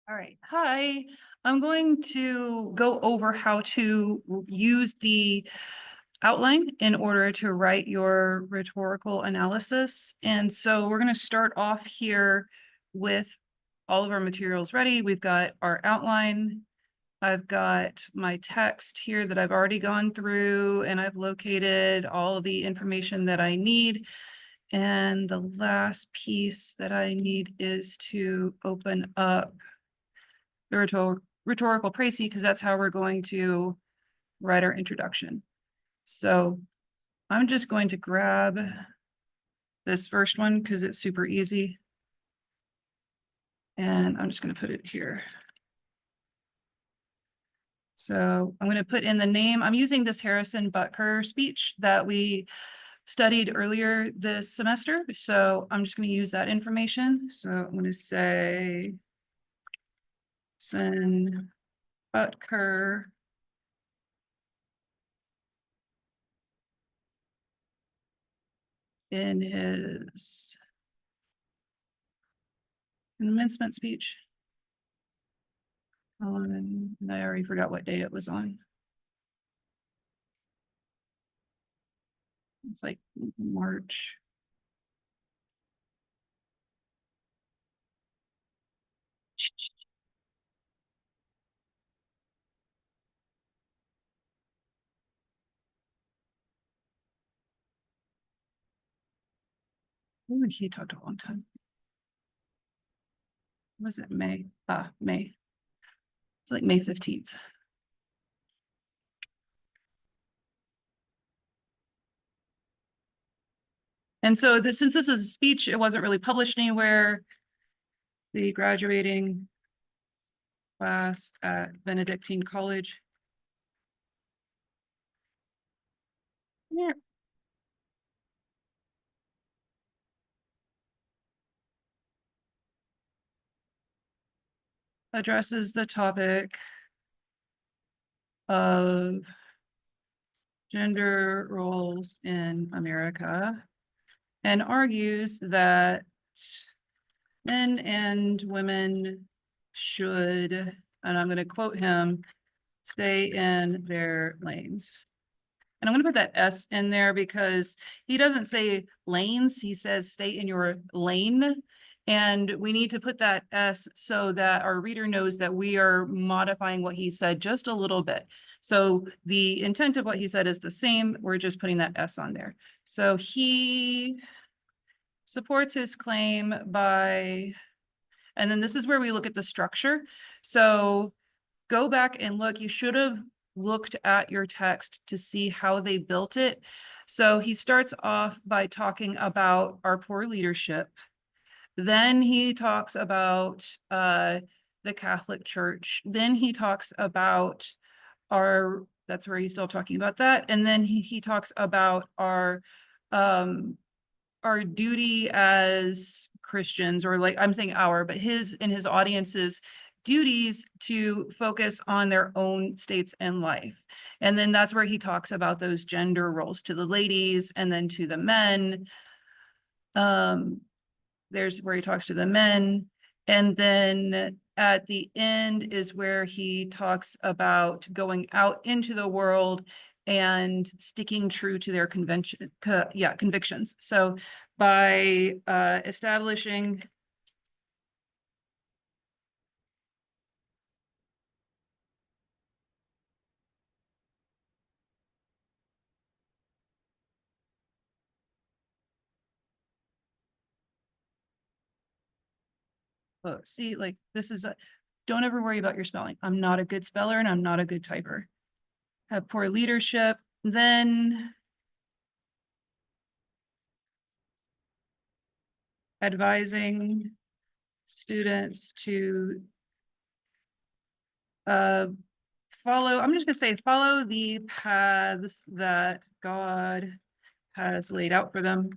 All right. Hi. I'm going to go over how to use the outline in order to write your rhetorical analysis. And so we're going to start off here with all of our materials ready. We've got our outline. I've got my text here that I've already gone through, and I've located all the information that I need. And the last piece that I need is to open up the rhetorical précis, because that's how we're going to write our introduction. So I'm just going to grab this first one because it's super easy. And I'm just going to put it here. So I'm going to put in the name. I'm using this Harrison Butker speech that we studied earlier this semester. So I'm just going to use that information. So I'm going to say Harrison Butker in his commencement speech. I already forgot what day it was on. It's like March. Ooh, he talked a long time. Was it May? May. It's like May 15th. And so since this is a speech, it wasn't really published anywhere. The graduating class at Benedictine College. Yeah. Addresses the topic of gender roles in America and argues that men and women should, and I'm going to quote him, stay in their lanes. And I'm going to put that S in there because he doesn't say lanes. He says stay in your lane. And we need to put that S so that our reader knows that we are modifying what he said just a little bit. So the intent of what he said is the same. We're just putting that S on there. So he supports his claim by, and then this is where we look at the structure. So go back and look. You should have looked at your text to see how they built it. So he starts off by talking about our poor leadership. Then he talks about the Catholic Church. Then he talks about that's where he's still talking about that. And then he talks about our duty as Christians, or like I'm saying but his and his audience's duties to focus on their own states and life. And then that's where he talks about those gender roles to the ladies and then to the men. There's where he talks to the men. And then at the end is where he talks about going out into the world and sticking true to their convictions. So by establishing see, like this is don't ever worry about your spelling. I'm not a good speller and I'm not a good typer. Have poor leadership. Then advising students to follow, I'm just going to say, follow the paths that God has laid out for them.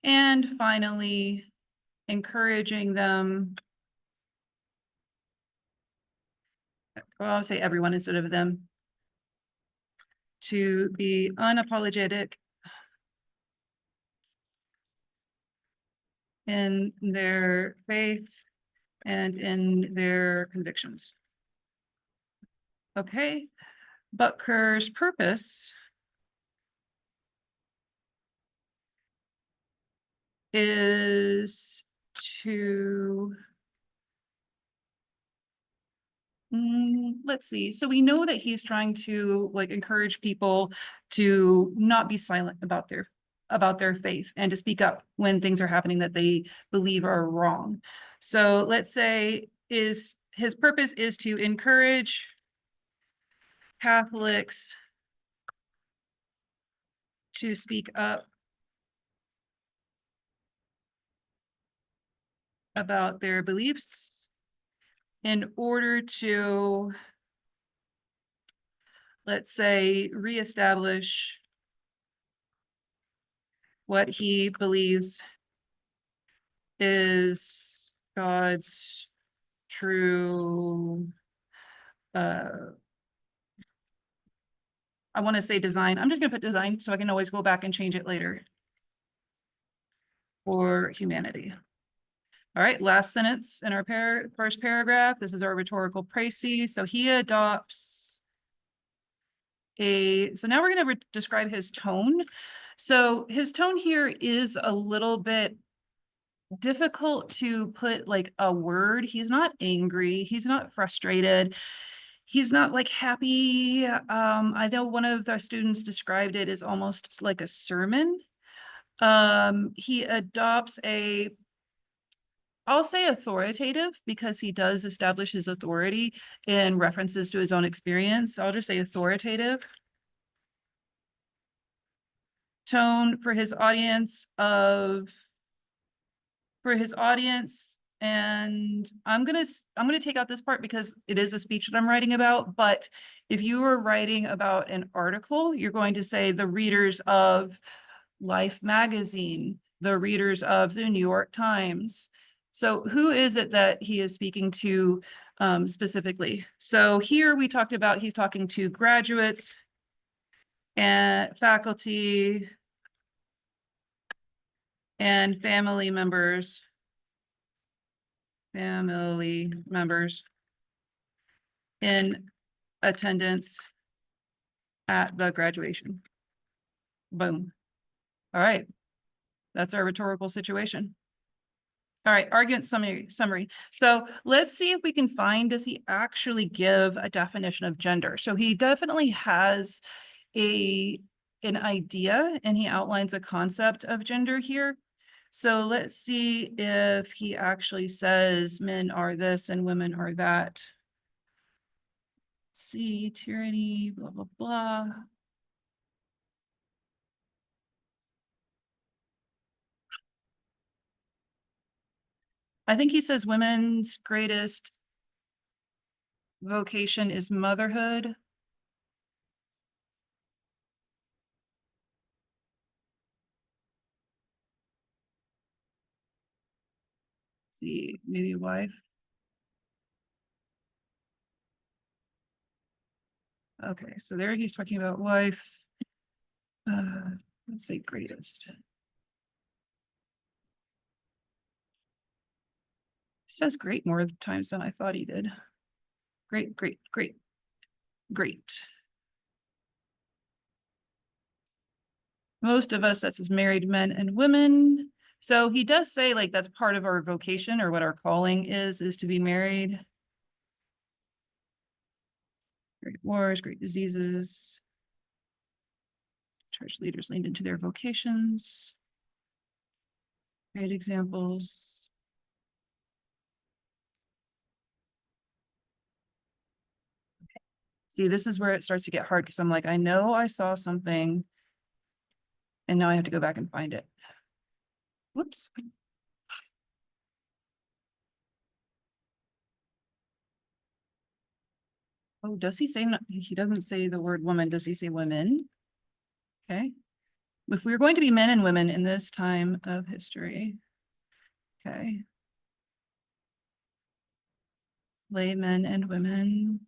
And finally, encouraging them, well, I'll say everyone instead of them, to be unapologetic in their faith and in their convictions. Okay, Butker's purpose is to, let's see. So we know that he's trying to like encourage people to not be silent about their faith and to speak up when things are happening that they believe are wrong. So let's say his purpose is to encourage Catholics to speak up about their beliefs in order to, let's say, reestablish what he believes is God's true, I want to say design. I'm just going to put design so I can always go back and change it later. For humanity. All right, last sentence in our first paragraph. This is our rhetorical précis. So he adopts so now we're going to describe his tone. So his tone here is a little bit difficult to put like a word. He's not angry. He's not frustrated. He's not like happy. I know one of the students described it as almost like a sermon. He adopts I'll say authoritative because he does establish his authority in references to his own experience. I'll just say authoritative tone for his audience and I'm gonna take out this part because it is a speech that I'm writing about, but if you were writing about an article, you're going to say the readers of Life magazine, the readers of the New York Times. So who is it that he is speaking to specifically? So here we talked about he's talking to graduates and faculty and family members in attendance at the graduation. Boom. All right. That's our rhetorical situation. All right, argument summary. So let's see if we can find, does he actually give a definition of gender? So he definitely has an idea and he outlines a concept of gender here. So let's see if he actually says men are this and women are that. Let's see, tyranny, blah, blah, blah. I think he says women's greatest vocation is motherhood. Let's see, maybe wife. Okay, so there he's talking about wife. Let's say greatest. It says great more times than I thought he did. Great, great, great, great. Most of us, that's as married men and women. So he does say like that's part of our vocation or what our calling is to be married. Great wars, great diseases. Church leaders leaned into their vocations. Great examples. Okay. See, this is where it starts to get hard because I'm like, I know I saw something and now I have to go back and find it. Whoops. Oh, does he say, he doesn't say the word woman, does he say women? Okay. If we're going to be men and women in this time of history, okay. Laymen and women,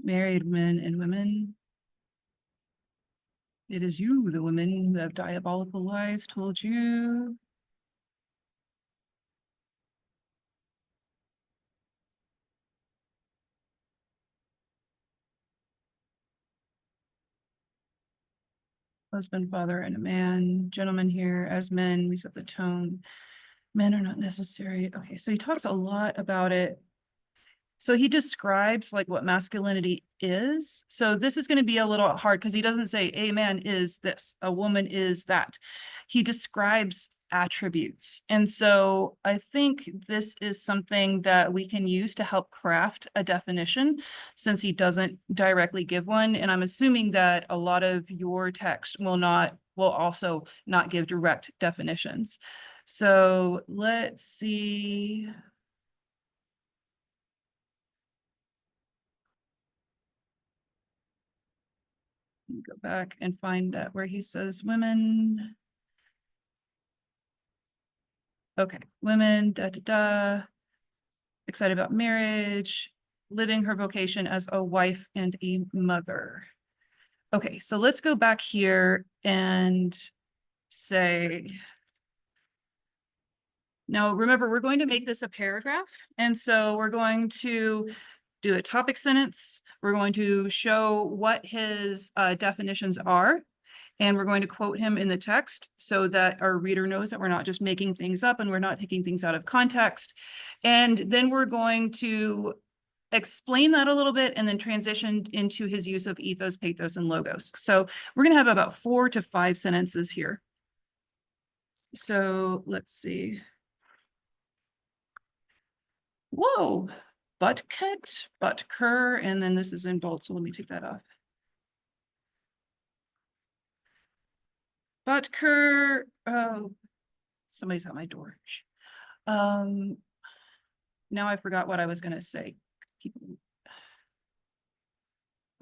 married men and women. It is you, the women who have diabolical lies told you husband, father, and a man. Gentlemen here, as men, we set the tone. Men are not necessary. Okay, so he talks a lot about it. So he describes like what masculinity is. So this is going to be a little hard because he doesn't say a man is this, a woman is that. He describes attributes. And so I think this is something that we can use to help craft a definition since he doesn't directly give one. And I'm assuming that a lot of your text will also not give direct definitions. So let's see. Go back and find where he says women. Okay, women, da da da, excited about marriage, living her vocation as a wife and a mother. Okay, so let's go back here and say, now remember, we're going to make this a paragraph. And so we're going to do a topic sentence. We're going to show what his definitions are. And we're going to quote him in the text so that our reader knows that we're not just making things up and we're not taking things out of context. And then we're going to explain that a little bit and then transition into his use of ethos, pathos, and logos. So we're going to have about 4 to 5 sentences here. So let's see. Whoa, Butker, and then this is in bold, so let me take that off. Butker, oh, somebody's at my door. Now I forgot what I was going to say.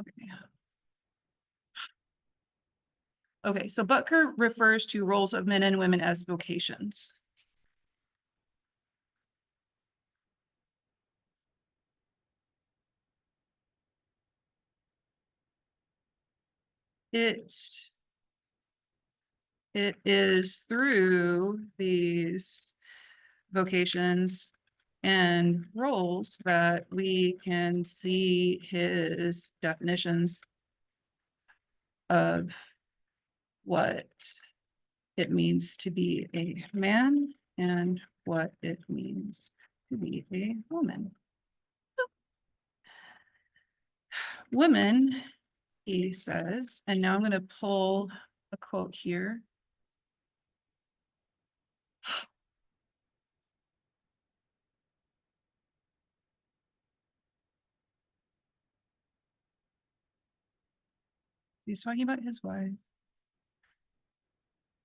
Okay. Okay, so Butker refers to roles of men and women as vocations. It is through these vocations and roles that we can see his definitions of what it means to be a man and what it means to be a woman. Women, he says, and now I'm going to pull a quote here. He's talking about his wife.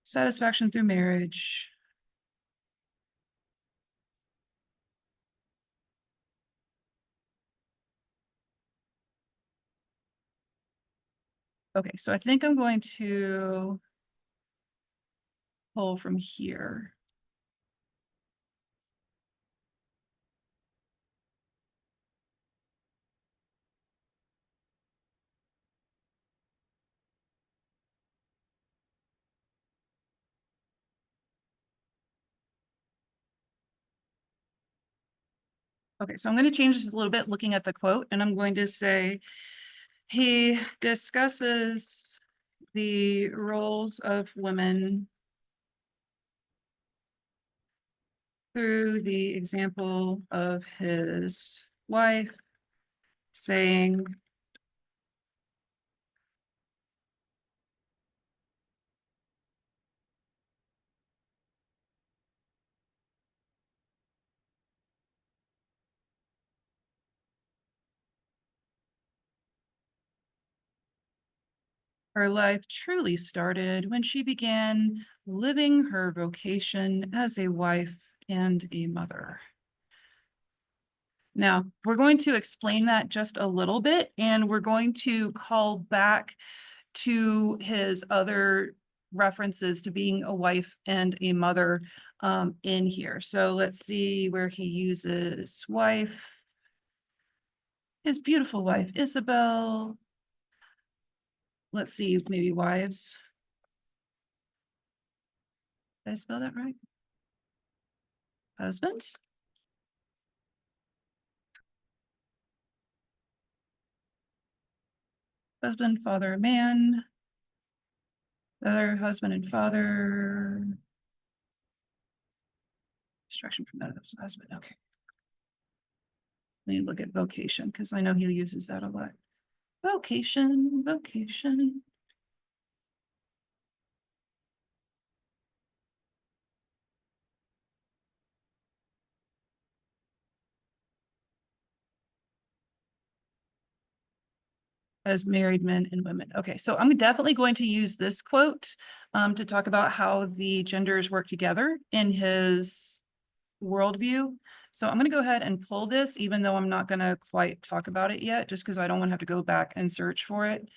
Satisfaction through marriage. Okay, so I think I'm going to pull from here. Okay, so I'm going to change this a little bit looking at the quote, and I'm going to say, he discusses the roles of women through the example of his wife, saying, her life truly started when she began living her vocation as a wife and a mother. Now, we're going to explain that just a little bit, and we're going to call back to his other references to being a wife and a mother in here. So let's see where he uses wife. His beautiful wife, Isabel. Let's see, maybe wives. Did I spell that right? Husbands. Husband, father, man. Other husband and father. Instruction from that of his husband. Okay. Let me look at vocation because I know he uses that a lot. Vocation, vocation. As married men and women. Okay, so I'm definitely going to use this quote to talk about how the genders work together in his worldview. So I'm going to go ahead and pull this, even though I'm not going to quite talk about it yet, just because I don't want to have to go back and search for it.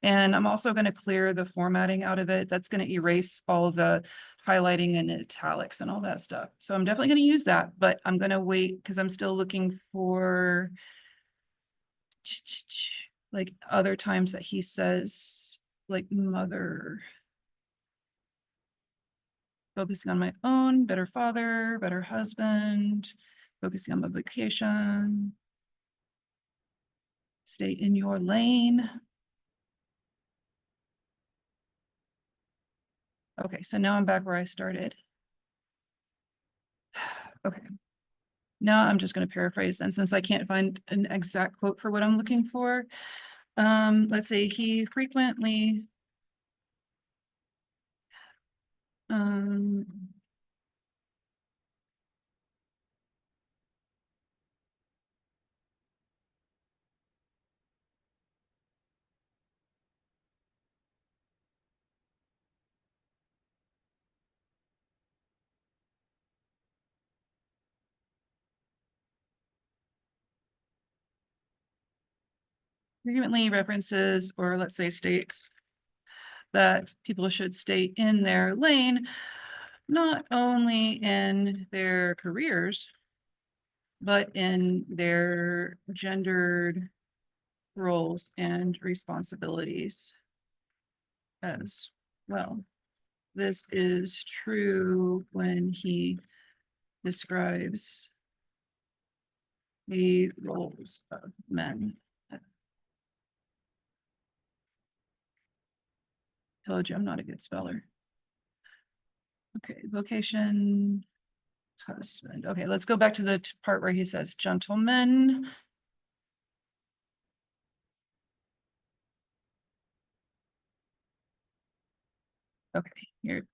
And I'm also going to clear the formatting out of it. That's going to erase all the highlighting and italics and all that stuff. So I'm definitely going to use that, but I'm going to wait because I'm still looking for like other times that he says like mother. Focusing on my own, better father, better husband, focusing on my vocation. Stay in your lane. Okay, so now I'm back where I started. Okay. Now I'm just going to paraphrase. And since I can't find an exact quote for what I'm looking for, let's say he frequently references, or let's say states, that people should stay in their lane, not only in their careers, but in their gendered roles and responsibilities as well. This is true when he describes the roles of men. Told you I'm not a good speller. Okay, vocation, husband. Okay, let's go back to the part where he says gentlemen. Okay, here.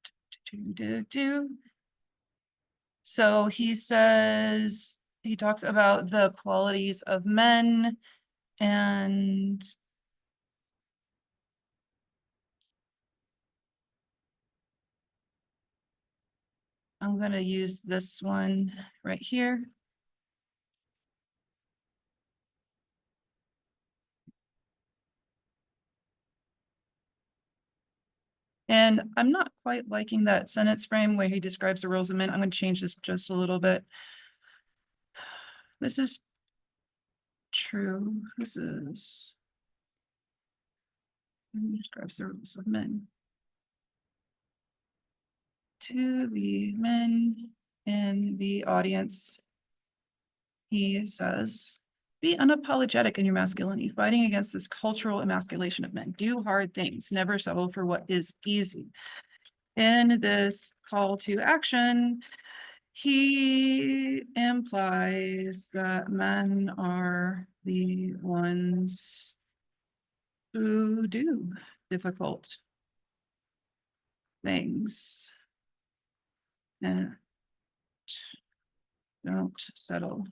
So he says, he talks about the qualities of men, and I'm going to use this one right here. And I'm not quite liking that sentence frame where he describes the roles of men. I'm going to change this just a little bit. This is true. This is describes the roles of men. To the men in the audience, he says, be unapologetic in your masculinity, fighting against this cultural emasculation of men. Do hard things, never settle for what is easy. In this call to action, he implies that men are the ones who do difficult things and don't settle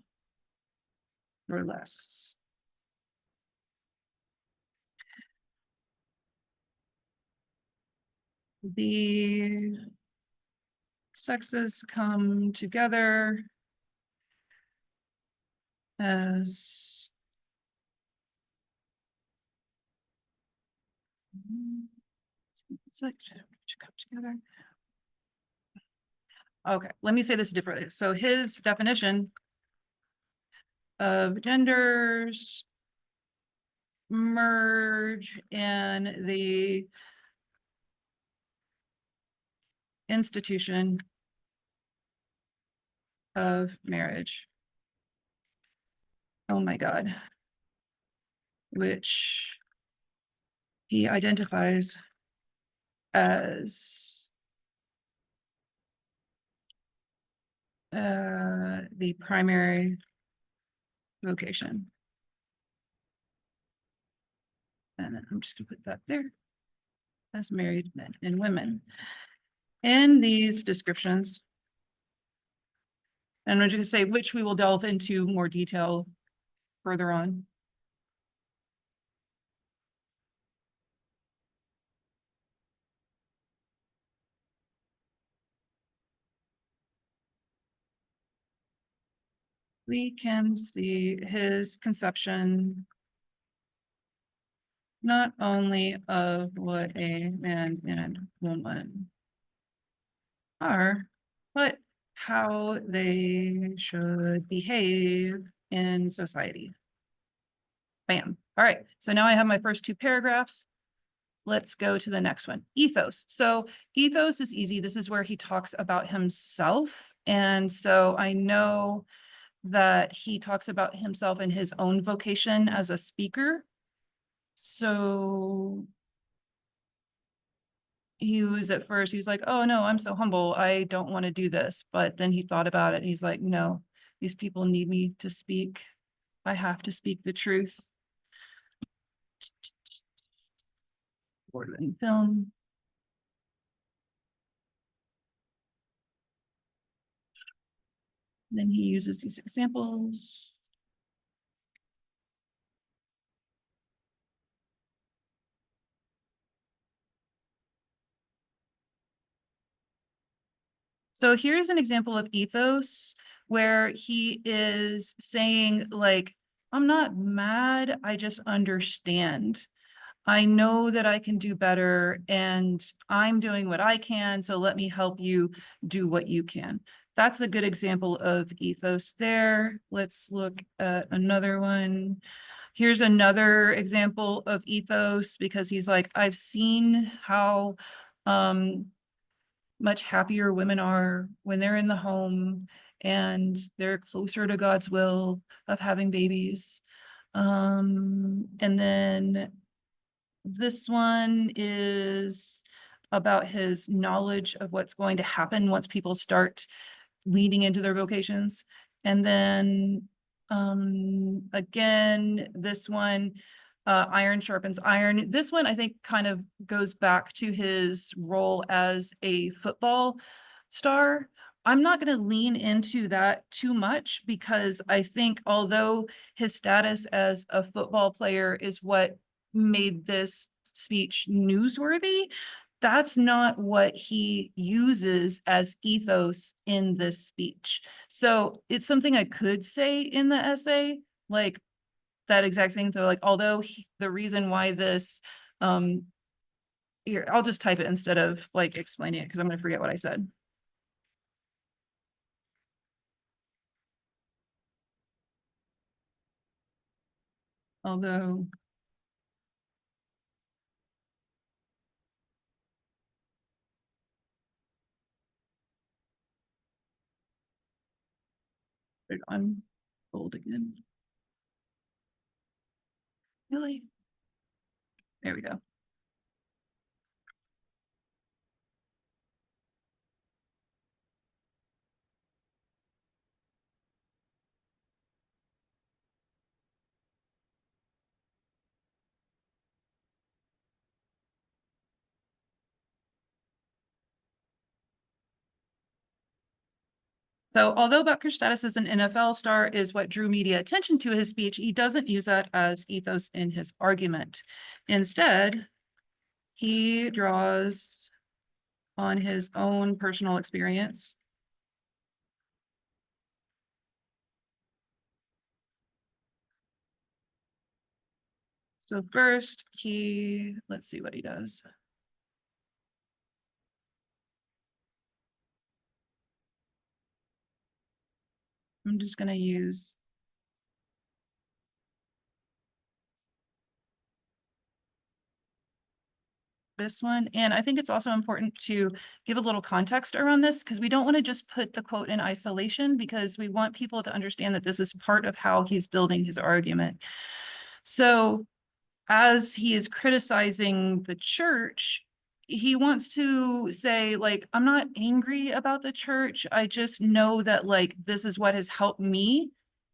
for less. The sexes come together as come together. Okay, let me say this differently. So his definition of genders merge in the institution of marriage. Oh my God. Which he identifies as the primary vocation. And I'm just gonna put that there as married men and women. In these descriptions, and I'm just gonna say which we will delve into more detail further on. We can see his conception not only of what a man and woman are, but how they should behave in society. Bam. All right. So now I have my first two paragraphs. Let's go to the next one. Ethos. So ethos is easy. This is where he talks about himself. And so I know that he talks about himself in his own vocation as a speaker. So he was at first, he was like, oh no, I'm so humble. I don't want to do this. But then he thought about it and he's like, no, these people need me to speak. I have to speak the truth. Award-winning film. Then he uses these examples. So here's an example of ethos where he is saying like, I'm not mad, I just understand. I know that I can do better and I'm doing what I can, so let me help you do what you can. That's a good example of ethos there. Let's look at another one. Here's another example of ethos because he's like, I've seen how much happier women are when they're in the home and they're closer to God's will of having babies. And then this one is about his knowledge of what's going to happen once people start leading into their vocations. And then again, this one, iron sharpens iron. This one I think kind of goes back to his role as a football star. I'm not going to lean into that too much because I think although his status as a football player is what made this speech newsworthy, that's not what he uses as ethos in this speech. So it's something I could say in the essay, like that exact thing. So like, although the reason why this, here, I'll just type it instead of like explaining it because I'm going to forget what I said. Although I'm bold again. Really? There we go. So although Butker's status as an NFL star is what drew media attention to his speech, he doesn't use that as ethos in his argument. Instead, he draws on his own personal experience. So first, let's see what he does. I'm just going to use this one. And I think it's also important to give a little context around this because we don't want to just put the quote in isolation because we want people to understand that this is part of how he's building his argument. So as he is criticizing the church, he wants to say, like, I'm not angry about the church. I just know that, like, this is what has helped me.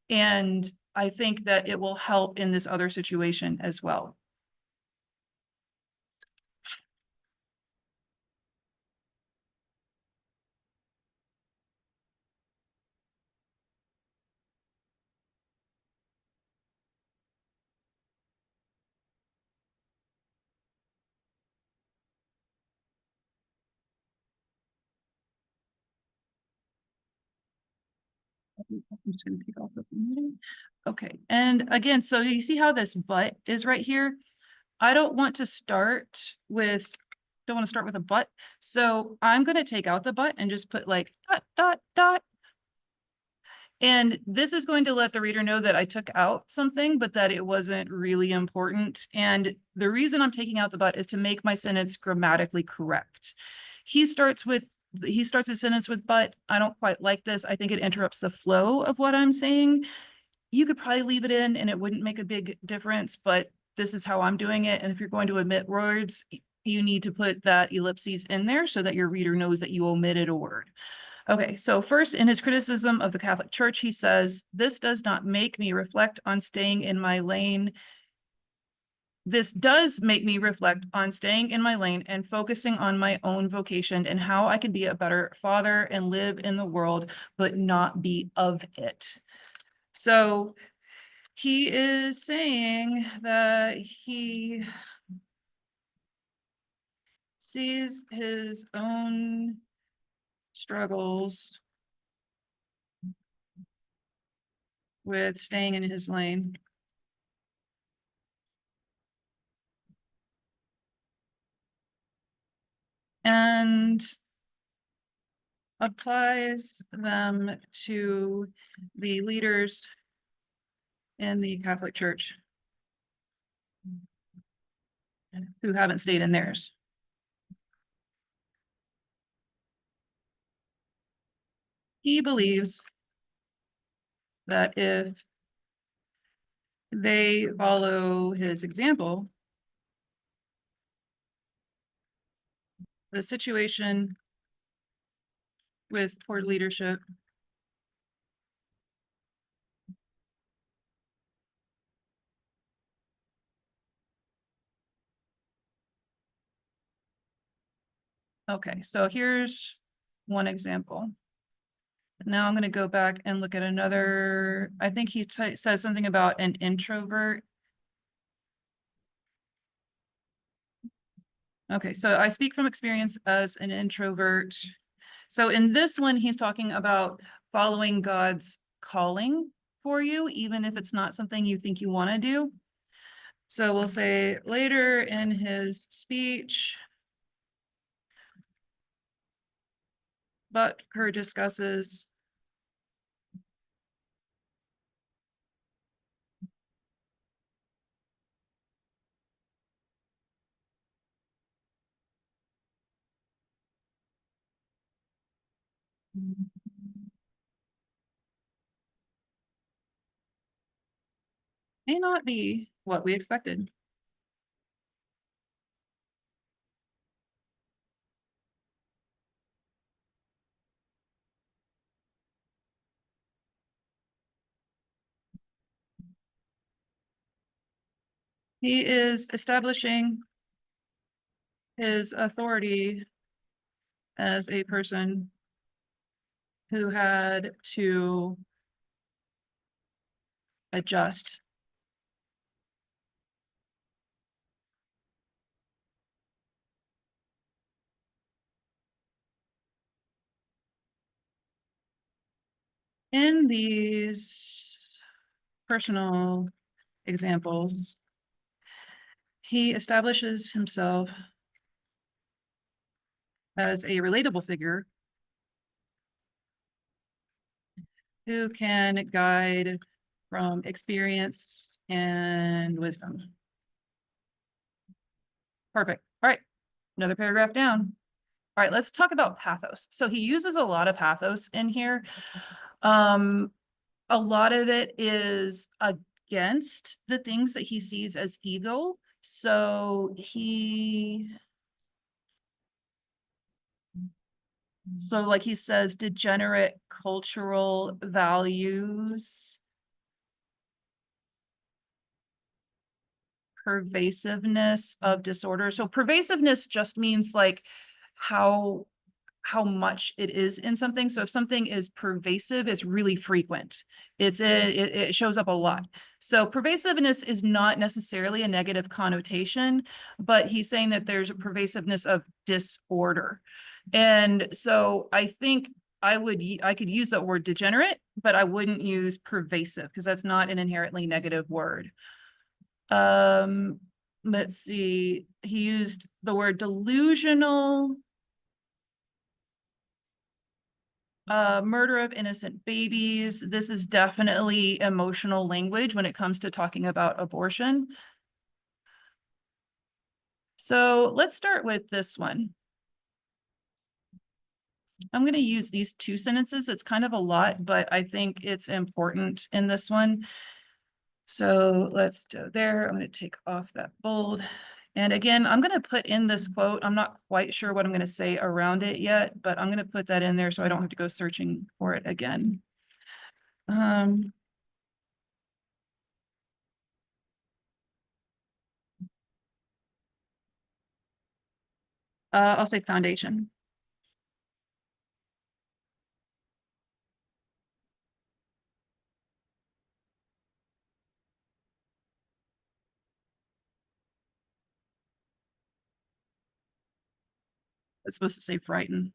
And I think that it will help in this other situation as well. I'm just gonna take off the meeting. Okay, and again, so you see how this but is right here? I don't want to start with, don't want to start with a but. So I'm gonna take out the but and just put like dot, dot, dot. And this is going to let the reader know that I took out something, but that it wasn't really important. And the reason I'm taking out the but is to make my sentence grammatically correct. He starts a sentence with but. I don't quite like this. I think it interrupts the flow of what I'm saying. You could probably leave it in and it wouldn't make a big difference, but this is how I'm doing it. And if you're going to omit words, you need to put that ellipses in there so that your reader knows that you omitted a word. Okay, so first in his criticism of the Catholic Church, he says, this does not make me reflect on staying in my lane. This does make me reflect on staying in my lane and focusing on my own vocation and how I can be a better father and live in the world, but not be of it. So he is saying that he sees his own struggles with staying in his lane. And applies them to the leaders in the Catholic Church who haven't stayed in theirs. He believes that if they follow his example, the situation with poor leadership okay, so here's one example. Now I'm going to go back and look at another. I think he says something about an introvert. Okay, so I speak from experience as an introvert. So in this one, he's talking about following God's calling for you, even if it's not something you think you want to do. So we'll say later in his speech, Butker discusses may not be what we expected. He is establishing his authority as a person who had to adjust. In these personal examples, he establishes himself as a relatable figure who can guide from experience and wisdom. Perfect. All right, another paragraph down. All right, let's talk about pathos. So he uses a lot of pathos in here. A lot of it is against the things that he sees as evil. So he So like he says, degenerate cultural values, pervasiveness of disorder. So pervasiveness just means like how much it is in something. So if something is pervasive, it's really frequent. It shows up a lot. So pervasiveness is not necessarily a negative connotation, but he's saying that there's a pervasiveness of disorder. And so I think I could use that word degenerate, but I wouldn't use pervasive because that's not an inherently negative word. Let's see. He used the word delusional. Murder of innocent babies. This is definitely emotional language when it comes to talking about abortion. So let's start with this one. I'm going to use these two sentences. It's kind of a lot, but I think it's important in this one. So let's go there. I'm going to take off that bold. And again, I'm going to put in this quote. I'm not quite sure what I'm going to say around it yet, but I'm going to put that in there so I don't have to go searching for it again. I'll say foundation. It's supposed to say frighten.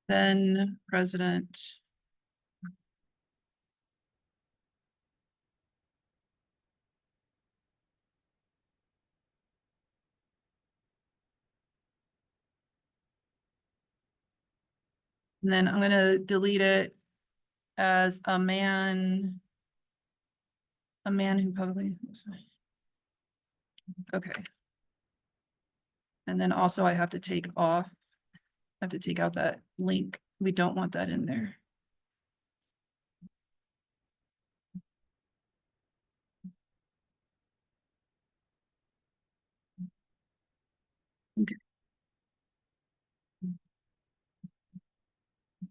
Then President and then I'm going to delete it as a man who publicly, okay. And then also I have to take out that link. We don't want that in there. Okay.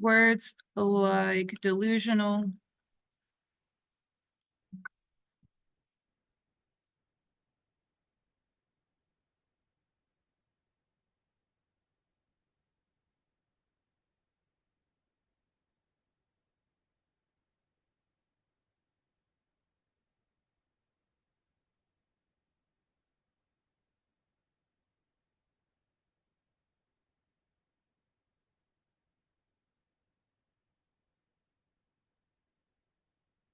Words like delusional,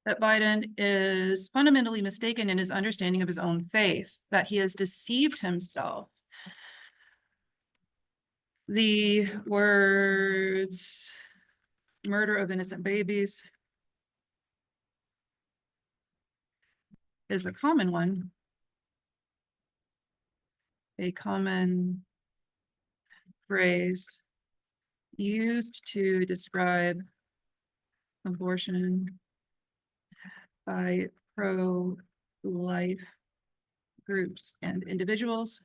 that Biden is fundamentally mistaken in his understanding of his own faith, that he has deceived himself. The words murder of innocent babies is a common one. A common phrase used to describe abortion by pro-life groups and individuals.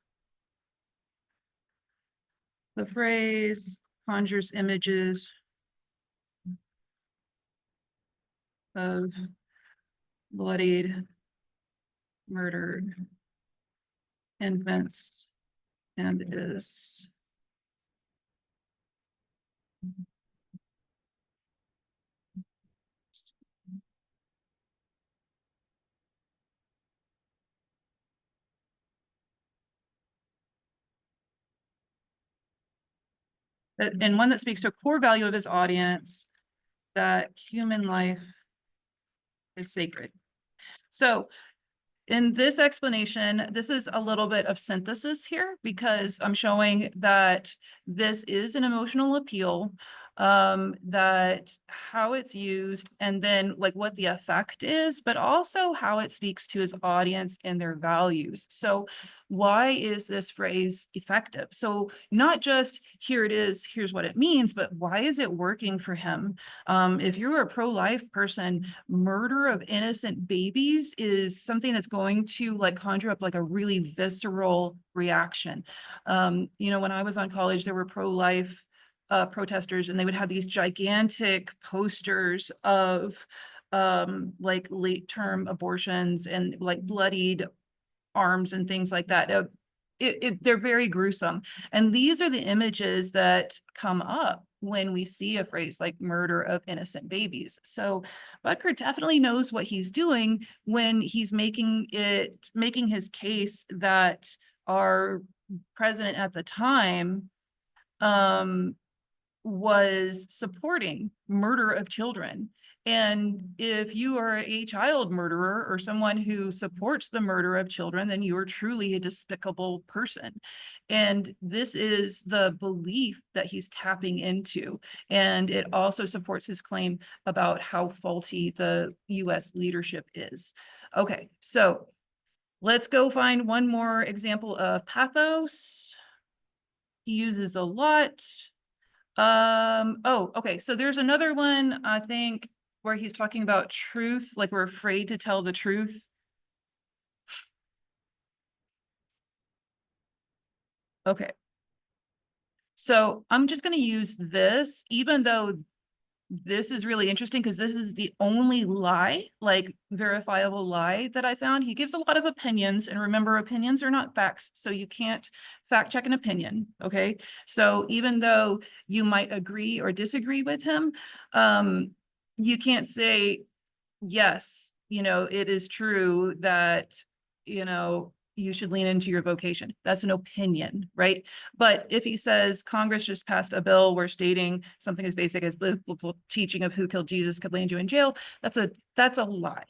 The phrase conjures images of bloodied, murdered infants and is and one that speaks to a core value of his audience, that human life is sacred. So in this explanation, this is a little bit of synthesis here because I'm showing that this is an emotional appeal. that how it's used and then like what the effect is, but also how it speaks to his audience and their values. So why is this phrase effective? So not just here it is, here's what it means, but why is it working for him? If you're a pro-life person, murder of innocent babies is something that's going to like conjure up like a really visceral reaction. When I was on college, there were pro-life protesters, and they would have these gigantic posters of like late-term abortions and like bloodied arms and things like that. They're very gruesome. And these are the images that come up when we see a phrase like murder of innocent babies. So Butker definitely knows what he's doing when he's making his case that our president at the time was supporting murder of children. And if you are a child murderer or someone who supports the murder of children, then you are truly a despicable person. And this is the belief that he's tapping into. And it also supports his claim about how faulty the US leadership is. Okay, so let's go find one more example of pathos. He uses a lot. Oh, okay. So there's another one, I think, where he's talking about truth, like we're afraid to tell the truth. Okay. So I'm just going to use this, even though this is really interesting because this is the only lie, like verifiable lie that I found. He gives a lot of opinions, and remember, opinions are not facts, so you can't fact check an opinion, okay? So even though you might agree or disagree with him, you can't say, yes, it is true that, you should lean into your vocation. That's an opinion, right? But if he says Congress just passed a bill where stating something as basic as biblical teaching of who killed Jesus could land you in jail, that's a lie.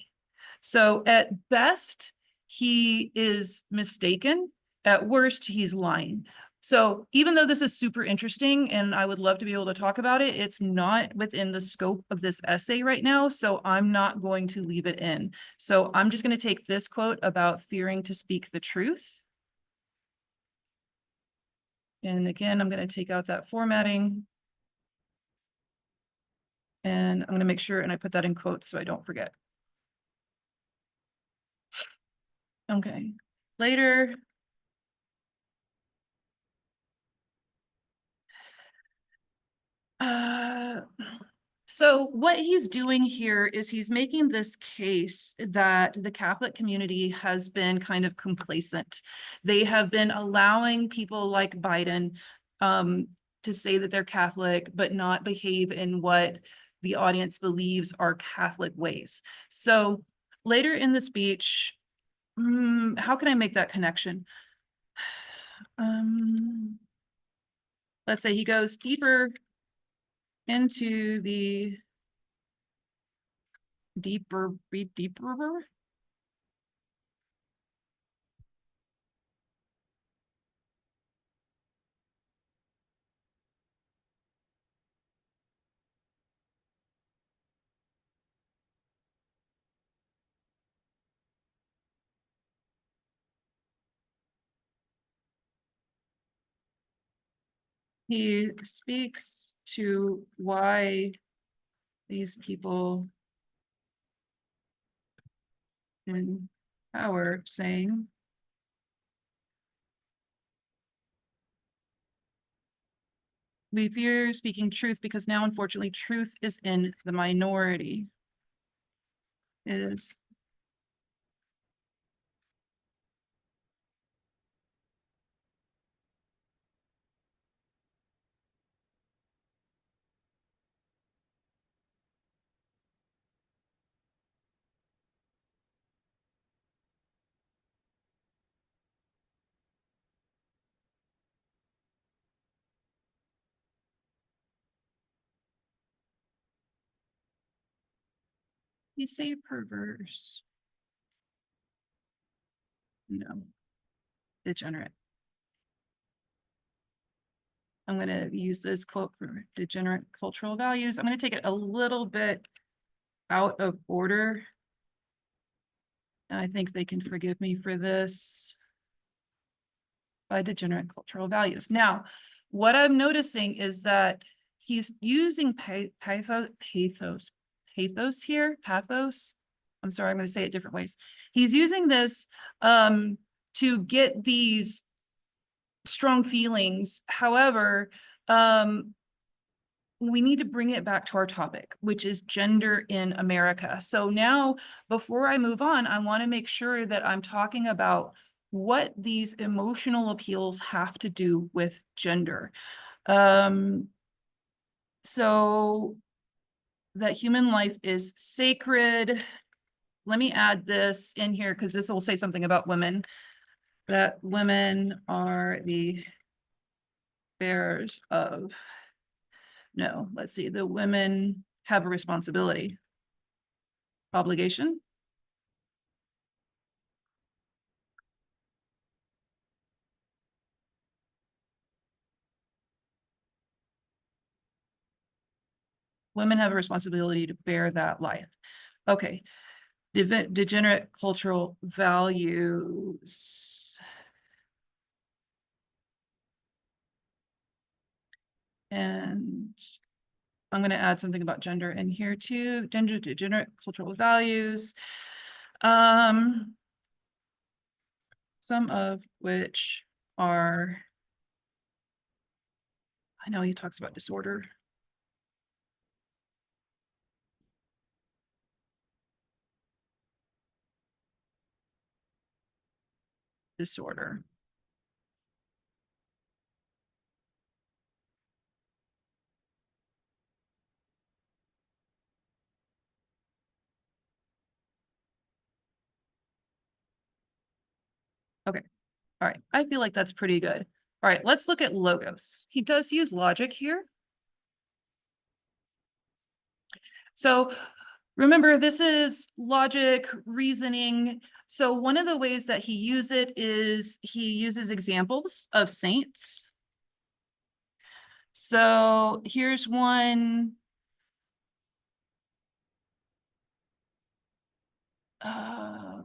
So at best, he is mistaken. At worst, he's lying. So even though this is super interesting and I would love to be able to talk about it, it's not within the scope of this essay right now. So I'm not going to leave it in. So I'm just going to take this quote about fearing to speak the truth. And again, I'm going to take out that formatting. And I'm going to make sure and I put that in quotes so I don't forget. Okay. Later. So what he's doing here is he's making this case that the Catholic community has been kind of complacent. They have been allowing people like Biden to say that they're Catholic, but not behave in what the audience believes are Catholic ways. So later in the speech, how can I make that connection? Let's say he goes deeper into the deeper. He speaks to why these people in power saying, we fear speaking truth because now, unfortunately, truth is in the minority. Is he say perverse? No, degenerate. I'm going to use this quote for degenerate cultural values. I'm going to take it a little bit out of order. And I think they can forgive me for this. By degenerate cultural values. Now, what I'm noticing is that he's using pathos here, pathos. I'm sorry, I'm going to say it different ways. He's using this to get these strong feelings. However, we need to bring it back to our topic, which is gender in America. So now, before I move on, I want to make sure that I'm talking about what these emotional appeals have to do with gender. So that human life is sacred. Let me add this in here because this will say something about women, that women are the bearers of, no, let's see, the women have a responsibility, obligation. Women have a responsibility to bear that life. Okay, degenerate cultural values. And I'm going to add something about gender in here too. Gender degenerate cultural values. Some of which are, I know he talks about disorder. Disorder. Okay. All right. I feel like that's pretty good. All right. Let's look at logos. He does use logic here. So remember, this is logic, reasoning. So one of the ways that he uses it is he uses examples of saints. So here's one.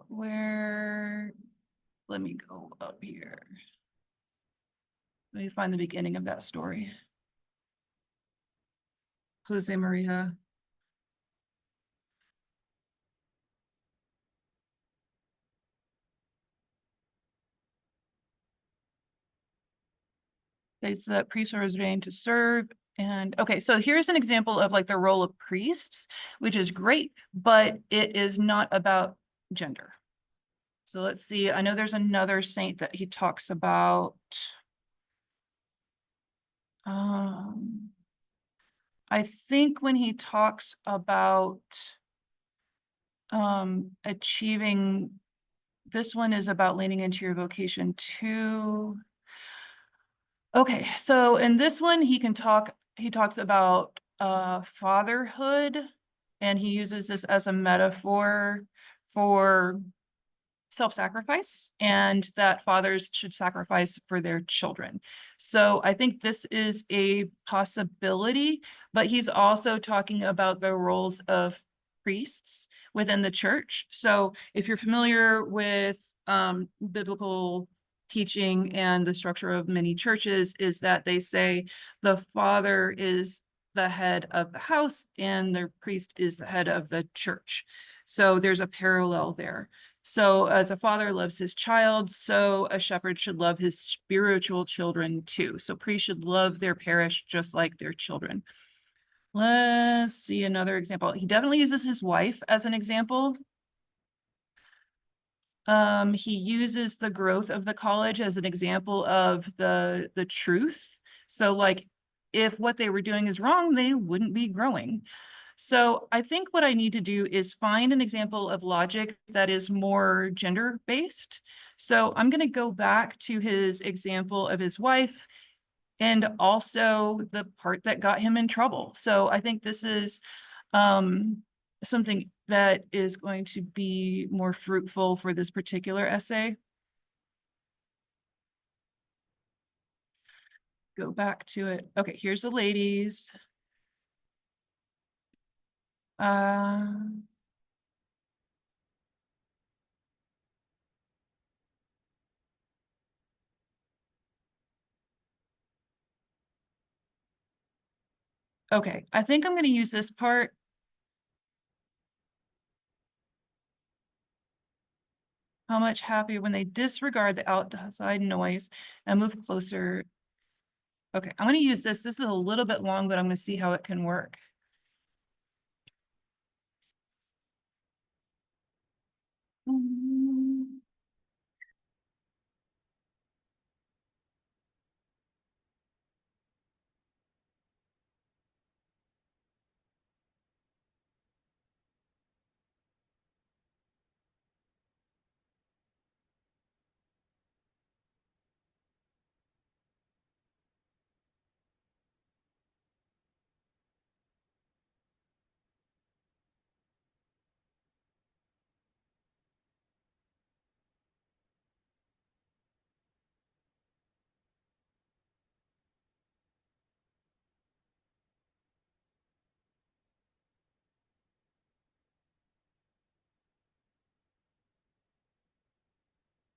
Where, let me go up here. Let me find the beginning of that story. Jose Maria. It's that priests are ordained to serve. And okay, so here's an example of like the role of priests, which is great, but it is not about gender. So let's see, I know there's another saint that he talks about. I think when he talks about achieving, this one is about leaning into your vocation too. Okay, so in this one, he talks about fatherhood, and he uses this as a metaphor for self-sacrifice, and that fathers should sacrifice for their children. So I think this is a possibility, but he's also talking about the roles of priests within the church. So if you're familiar with biblical teaching and the structure of many churches, is that they say the father is the head of the house and the priest is the head of the church. So there's a parallel there. So as a father loves his child, so a shepherd should love his spiritual children too. So priests should love their parish just like their children. Let's see another example. He definitely uses his wife as an example. He uses the growth of the college as an example of the truth. So like if what they were doing is wrong, they wouldn't be growing. So I think what I need to do is find an example of logic that is more gender-based. So I'm going to go back to his example of his wife and also the part that got him in trouble. So I think this is something that is going to be more fruitful for this particular essay. go back to it. Okay, here's the ladies. Okay, I think I'm going to use this part. How much happier when they disregard the outside noise and move closer. Okay, I'm going to use this. This is a little bit long, but I'm going to see how it can work.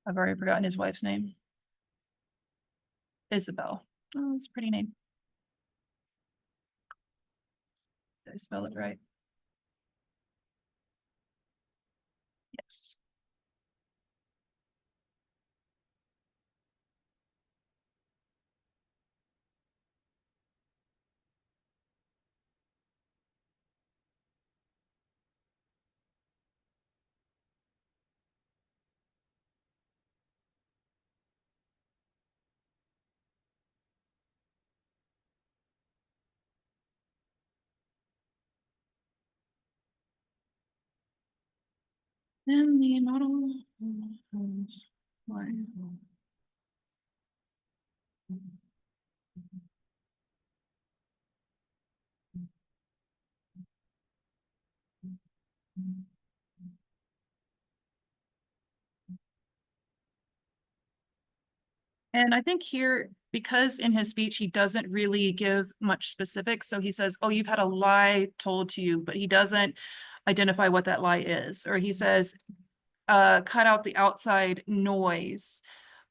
I've already forgotten his wife's name. Isabel. Oh, it's a pretty name. Did I spell it right? Yes. And the model. And I think here, because in his speech, he doesn't really give much specifics. So he says, oh, you've had a lie told to you, but he doesn't identify what that lie is. Or he says, cut out the outside noise.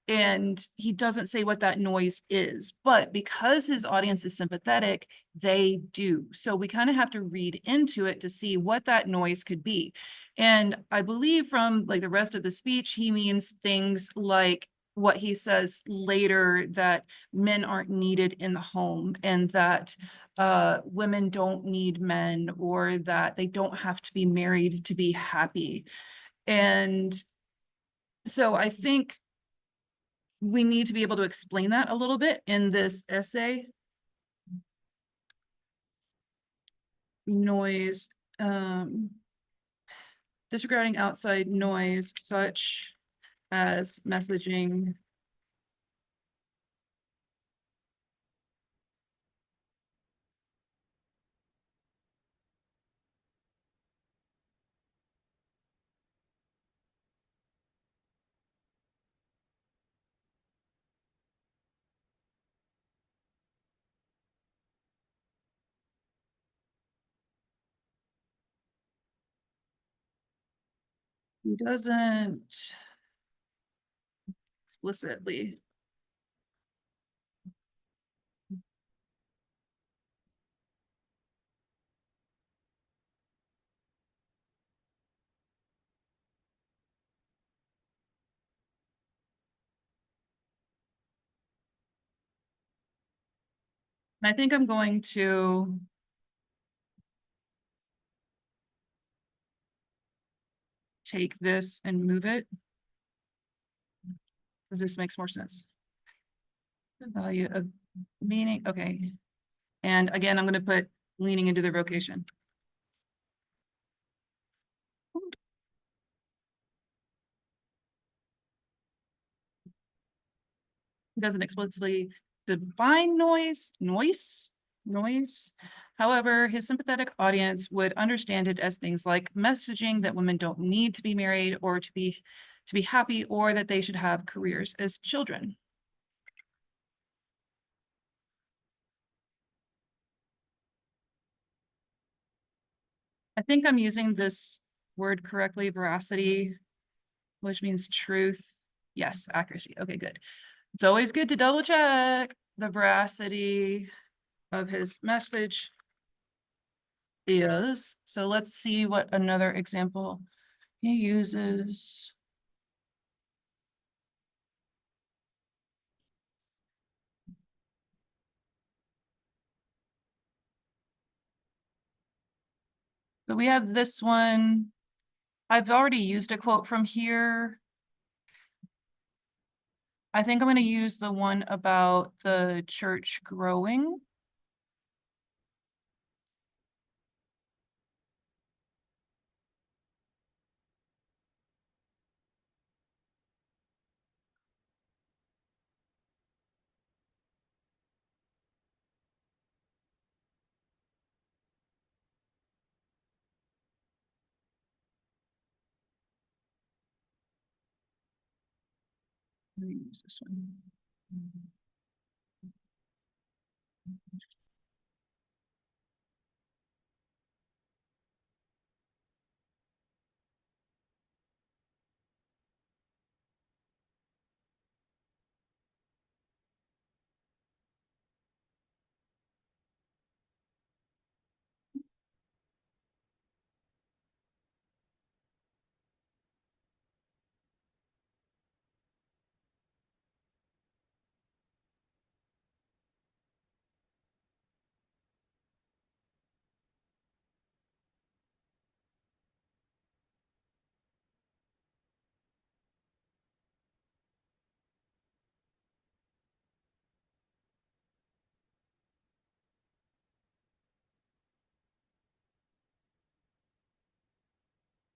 And he doesn't say what that noise is, but because his audience is sympathetic, they do. So we kind of have to read into it to see what that noise could be. And I believe from like the rest of the speech, he means things like what he says later, that men aren't needed in the home and that women don't need men, or that they don't have to be married to be happy. And so I think we need to be able to explain that a little bit in this essay. Noise, disregarding outside noise such as messaging. He doesn't explicitly. I think I'm going to take this and move it, because this makes more sense. The value of meaning, okay. And again, I'm going to put leaning into the vocation. He doesn't explicitly define noise. However, his sympathetic audience would understand it as things like messaging that women don't need to be married or to be happy, or that they should have careers as children. I think I'm using this word correctly, veracity, which means truth. Yes, accuracy. Okay, good. It's always good to double check the veracity of his message is. So let's see what another example he uses. So we have this one. I've already used a quote from here. I think I'm going to use the one about the church growing. Let me use this one.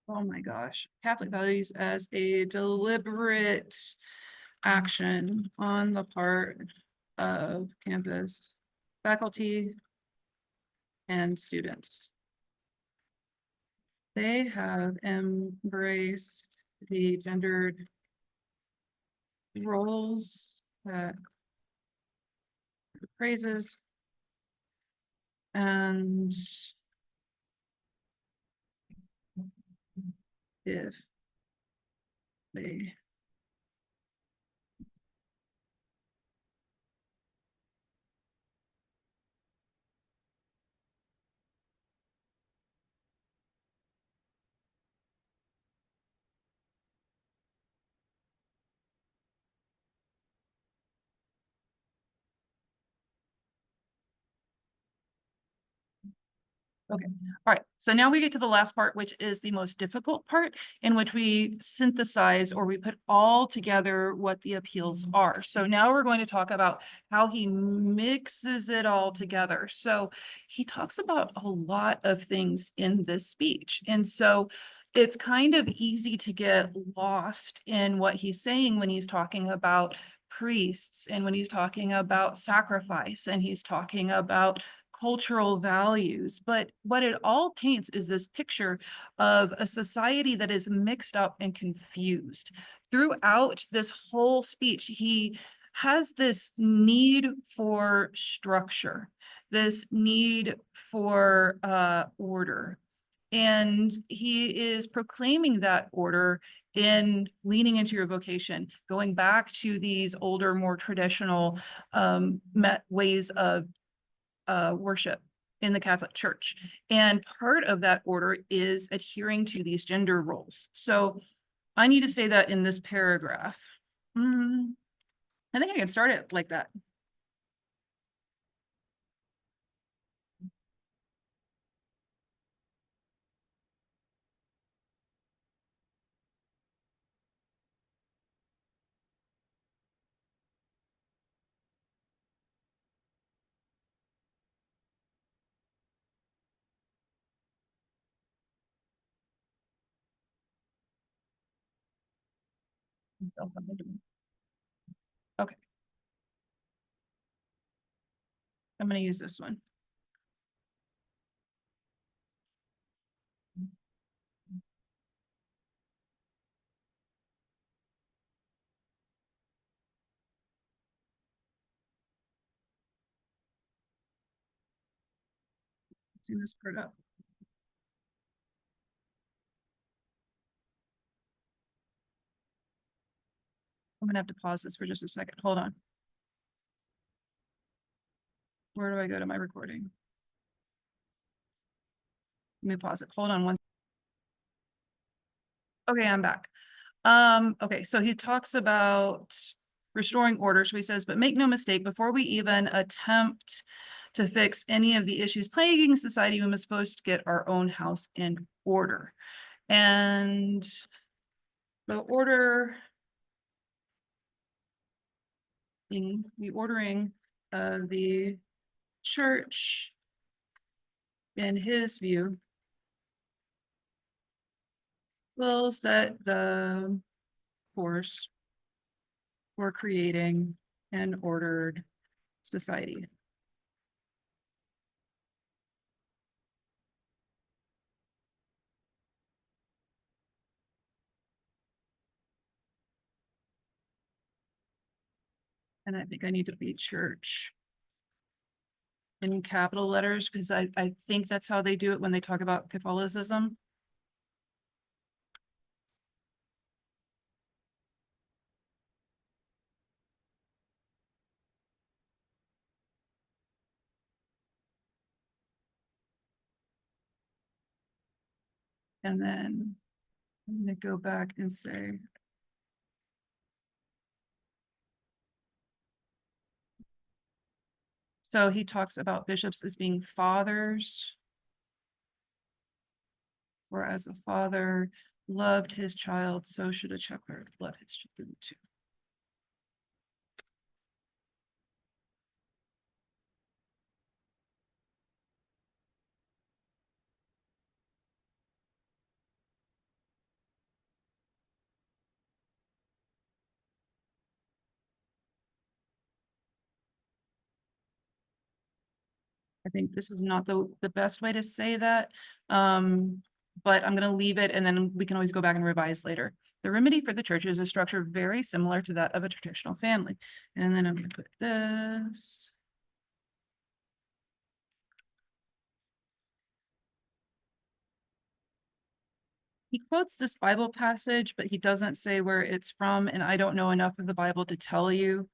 Oh my gosh. Catholic values as a deliberate action on the part of campus faculty and students. They have embraced the gendered roles that praises and if they Okay, all right. So now we get to the last part, which is the most difficult part, in which we synthesize or we put all together what the appeals are. So now we're going to talk about how he mixes it all together. So he talks about a lot of things in this speech. And so it's kind of easy to get lost in what he's saying when he's talking about priests and when he's talking about sacrifice and he's talking about cultural values, but what it all paints is this picture of a society that is mixed up and confused. Throughout this whole speech, he has this need for structure, this need for order. And he is proclaiming that order in leaning into your vocation, going back to these older, more traditional ways of worship in the Catholic Church. And part of that order is adhering to these gender roles. So I need to say that in this paragraph. I think I can start it like that. Okay, I'm going to use this one. Zoom this part up. I'm gonna have to pause this for just a second. Hold on. Where do I go to my recording? Let me pause it. Hold on one. Okay, I'm back. Okay, so he talks about restoring order. So he says, but make no mistake, before we even attempt to fix any of the issues plaguing society, we must first get our own house in order. And the ordering of the church, in his view, will set the course for creating an ordered society. And I think I need to be church in capital letters because I think that's how they do it when they talk about Catholicism. And then I'm gonna go back and say, so he talks about bishops as being fathers, or as a father loved his child, so should a shepherd love his children too. I think this is not the best way to say that, but I'm gonna leave it and then we can always go back and revise later. The remedy for the church is a structure very similar to that of a traditional family. And then I'm gonna put this. He quotes this Bible passage, but he doesn't say where it's from, and I don't know enough of the Bible to tell you.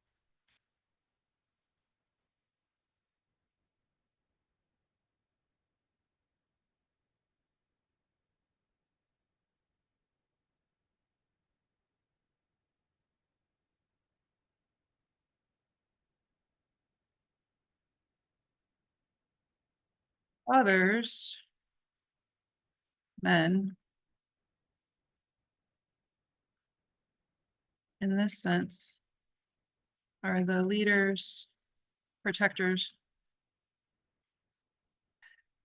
Others, men, in this sense, are the leaders, protectors,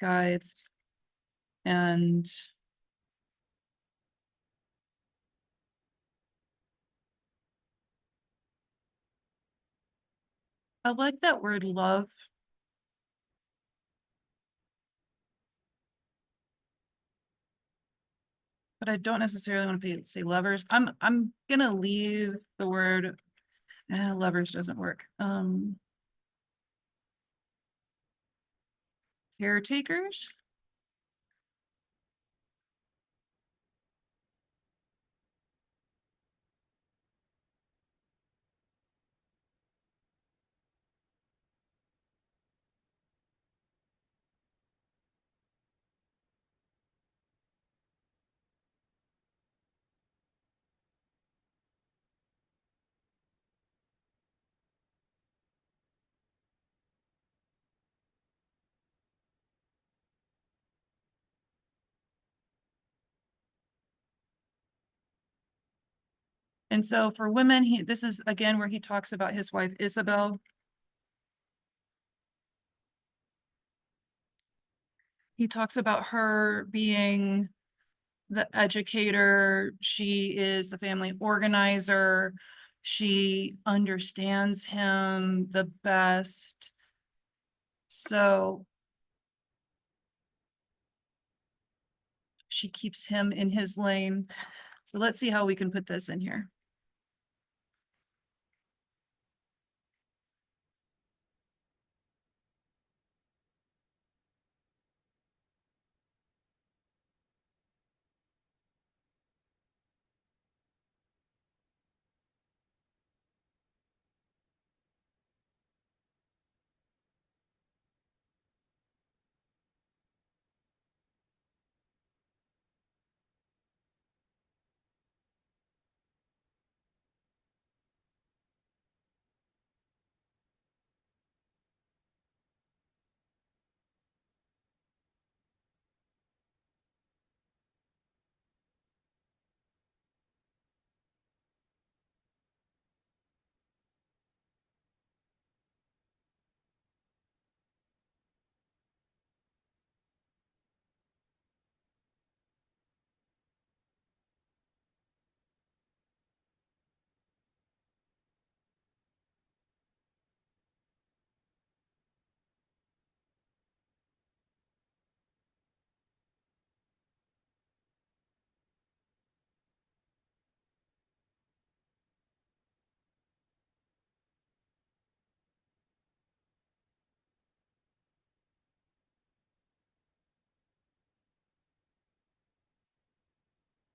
guides, and I like that word love. But I don't necessarily want to say lovers. I'm gonna leave the word lovers doesn't work. Caretakers. And so for women, this is again where he talks about his wife Isabel. He talks about her being the educator. She is the family organizer. She understands him the best. So she keeps him in his lane. So let's see how we can put this in here.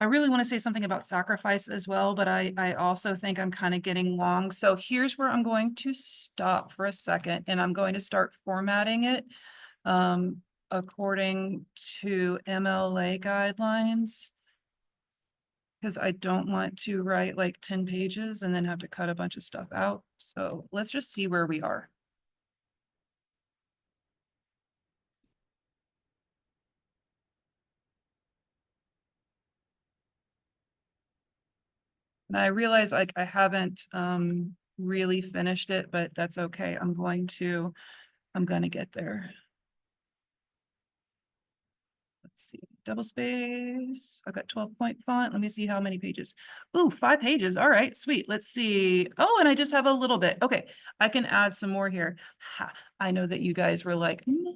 I really want to say something about sacrifice as well, but I also think I'm kind of getting long. So here's where I'm going to stop for a second, and I'm going to start formatting it according to MLA guidelines, because I don't want to write like 10 pages and then have to cut a bunch of stuff out. So let's just see where we are. And I realize like I haven't really finished it, but that's okay. I'm going to get there. Let's see, double space. I've got 12-point font. Let me see how many pages. Ooh, 5 pages. All right, sweet. Let's see. Oh, and I just have a little bit. Okay, I can add some more here. Ha, I know that you guys were like, more.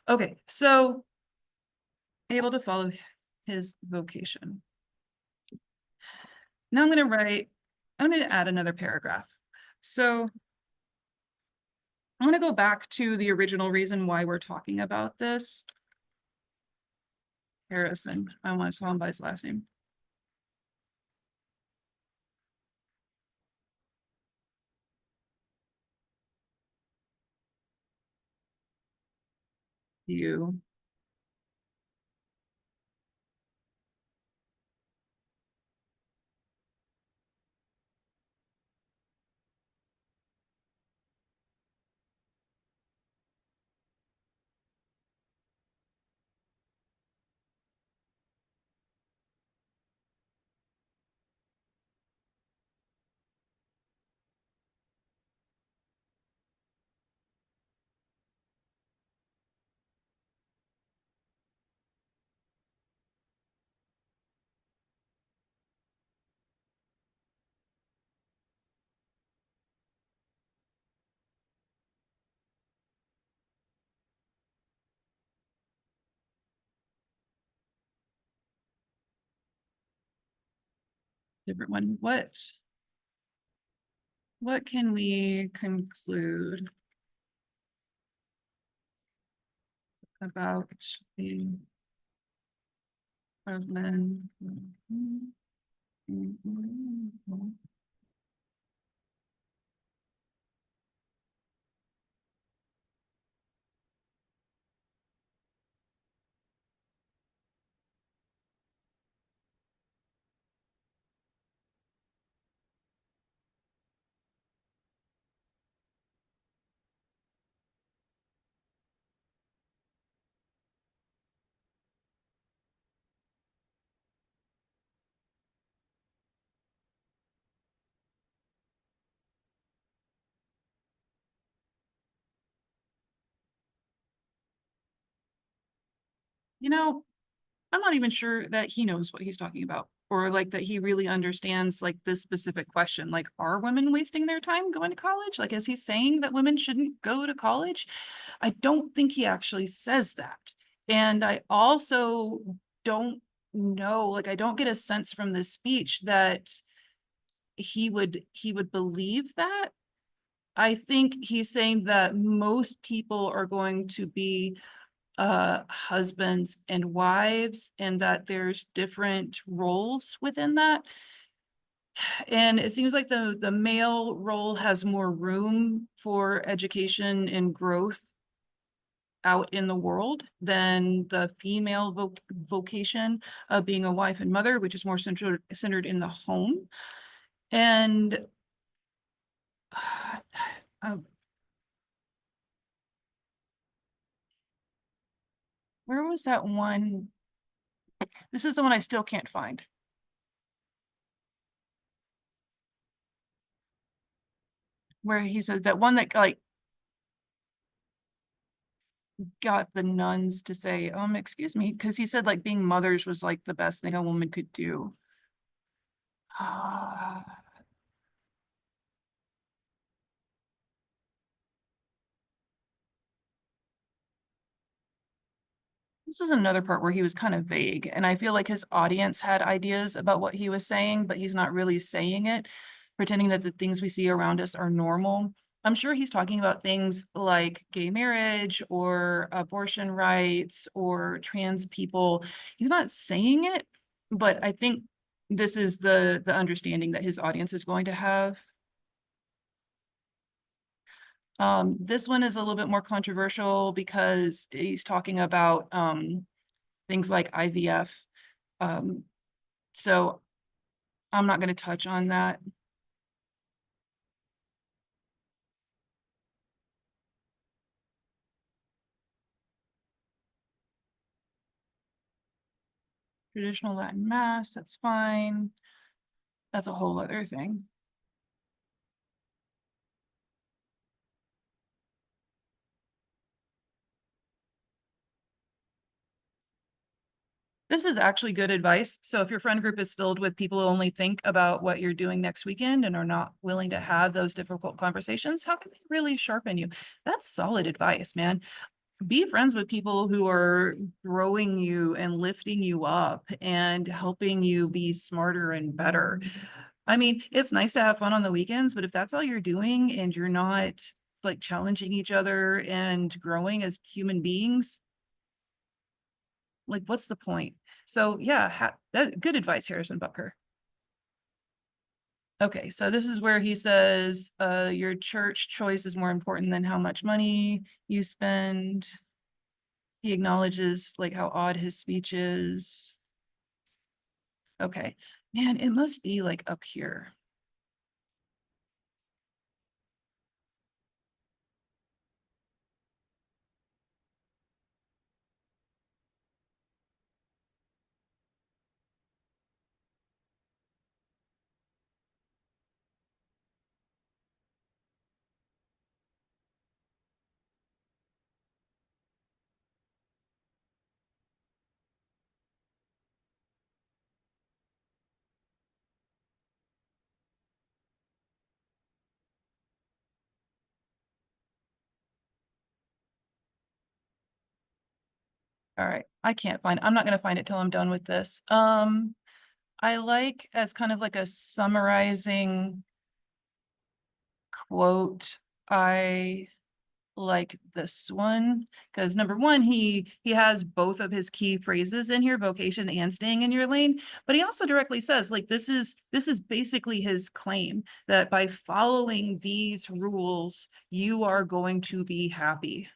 Okay, so able to follow his vocation. Now I'm going to add another paragraph. So I'm going to go back to the original reason why we're talking about this. Harrison, I want to call him by his last name. You. Different one. What can we conclude about the men? You know, I'm not even sure that he knows what he's talking about, or like that he really understands like this specific question. Like, are women wasting their time going to college? Like, is he saying that women shouldn't go to college? I don't think he actually says that. And I also don't know, like, I don't get a sense from this speech that he would believe that. I think he's saying that most people are going to be husbands and wives, and that there's different roles within that. And it seems like the male role has more room for education and growth out in the world than the female vocation of being a wife and mother, which is more centered in the home. And uh, where was that one? This is the one I still can't find. Where he says that one that like got the nuns to say, excuse me, because he said like being mothers was like the best thing a woman could do. This is another part where he was kind of vague, and I feel like his audience had ideas about what he was saying, but he's not really saying it, pretending that the things we see around us are normal. I'm sure he's talking about things like gay marriage or abortion rights or trans people. He's not saying it, but I think this is the understanding that his audience is going to have. This one is a little bit more controversial because he's talking about things like IVF. So I'm not going to touch on that. Traditional Latin Mass, that's fine. That's a whole other thing. This is actually good advice. So if your friend group is filled with people who only think about what you're doing next weekend and are not willing to have those difficult conversations, how can they really sharpen you? That's solid advice, man. Be friends with people who are growing you and lifting you up and helping you be smarter and better. I mean, it's nice to have fun on the weekends, but if that's all you're doing and you're not like challenging each other and growing as human beings, like what's the point? So yeah, good advice, Harrison Butker. Okay, so this is where he says your church choice is more important than how much money you spend. He acknowledges like how odd his speech is. Okay, man, it must be like up here. All right, I'm not gonna find it till I'm done with this. I like as kind of like a summarizing quote, I like this one because number one, he has both of his key phrases in here, vocation and staying in your lane, but he also directly says like this is basically his claim that by following these rules, you are going to be happy.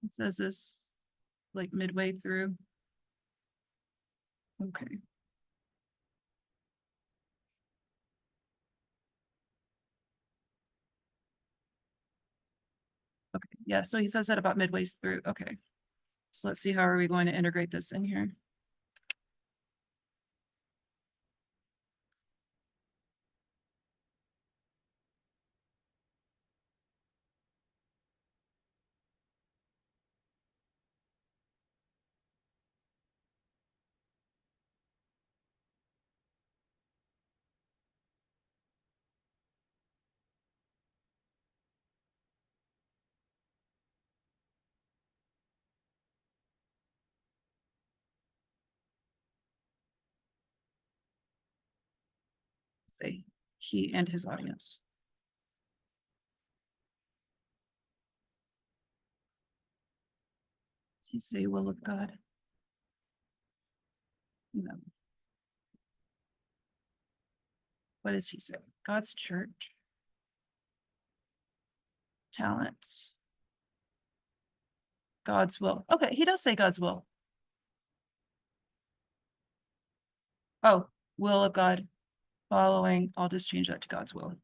It says this like midway through. Okay. Okay. Yeah. So he says that about midway through. Okay. So let's see how are we going to integrate this in here. Say he and his audience. Does he say will of God? No. What does he say? God's church. Talents. God's will. Okay, he does say God's will. Oh, will of God. Following. I'll just change that to God's will.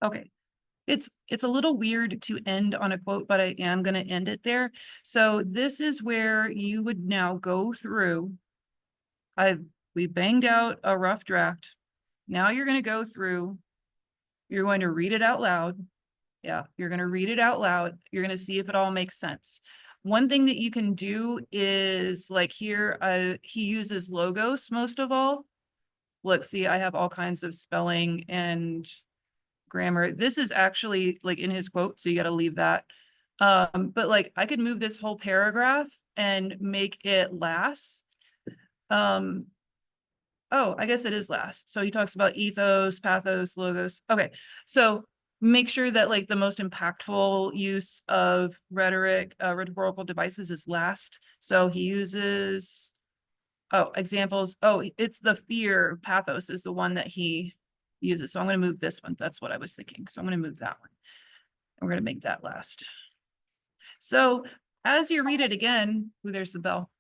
Okay. It's a little weird to end on a quote, but I am going to end it there. So this is where you would now go through. We banged out a rough draft. Now you're going to go through. You're going to read it out loud. Yeah, you're going to read it out loud. You're going to see if it all makes sense. One thing that you can do is like here, he uses logos most of all. Look, see, I have all kinds of spelling and grammar. This is actually like in his quote, so you got to leave that. But like I could move this whole paragraph and make it last. Oh, I guess it is last. So he talks about ethos, pathos, logos. Okay, so make sure that like the most impactful use of rhetorical devices is last. So he uses, oh, examples. Oh, it's the fear, pathos is the one that he uses. So I'm going to move this one. That's what I was thinking. So I'm going to move that one. And we're going to make that last. So as you read it again, ooh, there's the bell.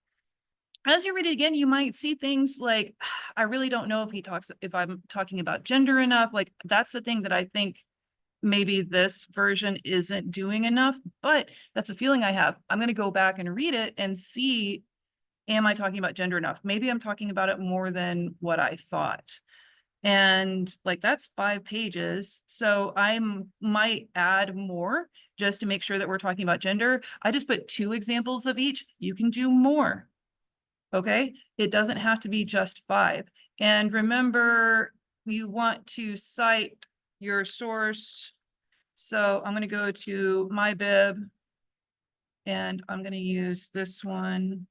As you read it again, you might see things like, I really don't know if I'm talking about gender enough. Like that's the thing that I think maybe this version isn't doing enough, but that's a feeling I have. I'm going to go back and read it and see, am I talking about gender enough? Maybe I'm talking about it more than what I thought. And like, that's 5 pages. So I might add more just to make sure that we're talking about gender. I just put 2 examples of each. You can do more. Okay, it doesn't have to be just 5. And remember, you want to cite your source. So I'm going to go to my bib and I'm going to use this one.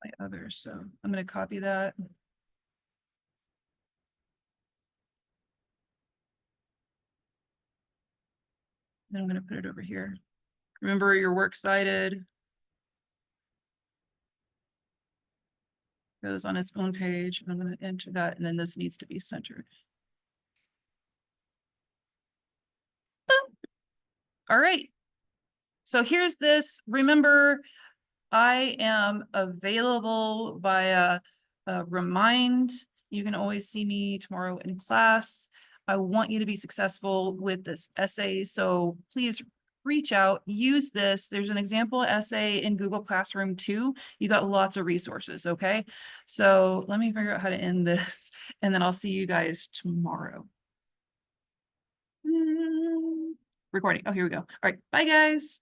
My others. So I'm going to copy that. Then I'm going to put it over here. Remember your works cited goes on its own page. I'm going to enter that, and then this needs to be centered. All right. So here's this. Remember, I am available via Remind. You can always see me tomorrow in class. I want you to be successful with this essay, so please reach out, use this. There's an example essay in Google Classroom too. You got lots of resources, okay? So let me figure out how to end this, and then I'll see you guys tomorrow. Recording. Oh, here we go. All right, bye guys.